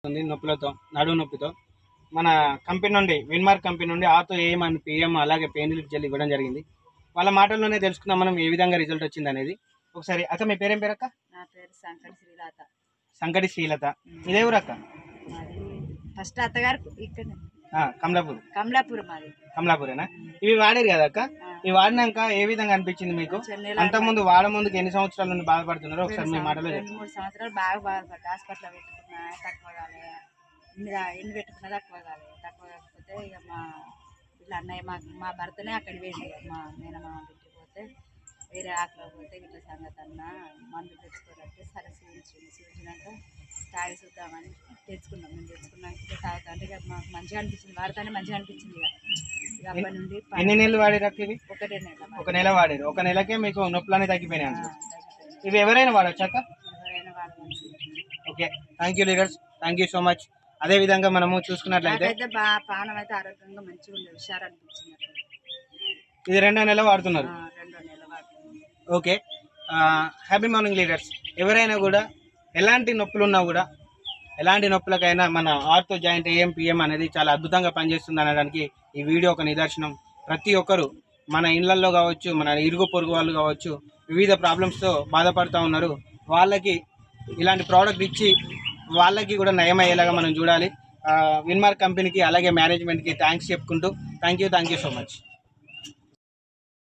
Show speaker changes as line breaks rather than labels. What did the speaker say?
ఉంది నొప్పులతో, నడుము నొప్పితో మన కంపెనీ నుండి విన్మార్క్ కంపెనీ నుండి ఆతో ఏఎం అండ్ పిఎం అలాగే పెయిన్ రిలీఫ్ జెల్ ఇవ్వడం జరిగింది. వాళ్ళ మాటల్లోనే తెలుసుకుందాం మనం ఏ విధంగా రిజల్ట్ వచ్చింది అనేది. ఒకసారి అక్క మీ పేరేం పేరు అక్క?
నా పేరు సంకటి శ్రీలత.
సంకటి శ్రీలత. ఇదే ఊరు అక్క?
మాది ఫస్ట్ అత్తగారు ఇక్కడ
కమలాపూర్.
కమలాపూర్ మాది.
కమలాపూరేనా? ఇవి వాడారు కదా అక్క? ఇవి వాడినాక ఏ విధంగా అనిపించింది మీకు? అంతకుముందు వాడముందుకు ఎన్ని సంవత్సరాల నుండి బాధపడుతున్నారో ఒకసారి మీ మాటలో
2-3 సంవత్సరాలు బాగా బాధపడ్డా. హాస్పిటల్లో పెట్టుకున్నా తక్కువ కాలే, ఎన్ని పెట్టుకున్నా తక్కువ కాలే. తక్కువ కాకపోతే ఇక మా ఇట్లా అన్నయ్య మా భర్తనే అక్కడ వెళ్ళి మా మేనమామ పెట్టిపోతే వేరే ఆకలి పోతే ఇట్లా సంగతి అన్న మందు తెచ్చుకోరంటే సరే చూపించినాక తాగి చూద్దామని తెచ్చుకున్నాం. మేము తెచ్చుకున్నాక ఇక తాగుతా అంటే ఇక మాకు మంచిగా అనిపించింది, వాడితేనే మంచిగా అనిపించింది. ఇక అప్పటి నుండి
ఎన్ని నెలలు వాడారు అక్క ఇవి?
1 నెల.
1 నెల వాడారు. 1 నెలకే మీకు నొప్పులన్నీ తగ్గిపోయినాయి. ఇవి ఎవరైనా వాడచ్చు అక్క?
ఎవరైనా వాడవచ్చు.
Okay, thank you leaders, thank you so much. అదే విధంగా మనము చూసుకున్నట్లయితే
పానం అయితే ఆరోగ్యంగా మంచిగా ఉంది, హుషారు అనిపించింది.
ఇది 2వ నెల వాడుతున్నారు.
2వ నెల వాడుతున్నాం.
Okay, happy morning leaders. ఎవరైనా కూడా ఎలాంటి నొప్పులు ఉన్నా కూడా, ఎలాంటి నొప్పులకైనా మన ఆర్థో జాయింట్ ఏఎం పిఎం అనేది చాలా అద్భుతంగా పనిచేస్తుంది అనడానికి ఈ వీడియో ఒక నిదర్శనం. ప్రతి ఒక్కరు మన ఇళ్లల్లో కావచ్చు, మన ఇరుగు పొరుగు వాళ్ళు కావచ్చు, వివిధ ప్రాబ్లమ్స్తో బాధపడుతూ ఉన్నారు. వాళ్ళకి ఇలాంటి ప్రోడక్ట్ ఇచ్చి వాళ్ళకి కూడా నయమయ్యేలాగా మనం చూడాలి. విన్మార్క్ కంపెనీకి అలాగే మేనేజ్మెంట్కి థ్యాంక్స్ చెప్పుకుంటూ థ్యాంక్ యూ సో మచ్.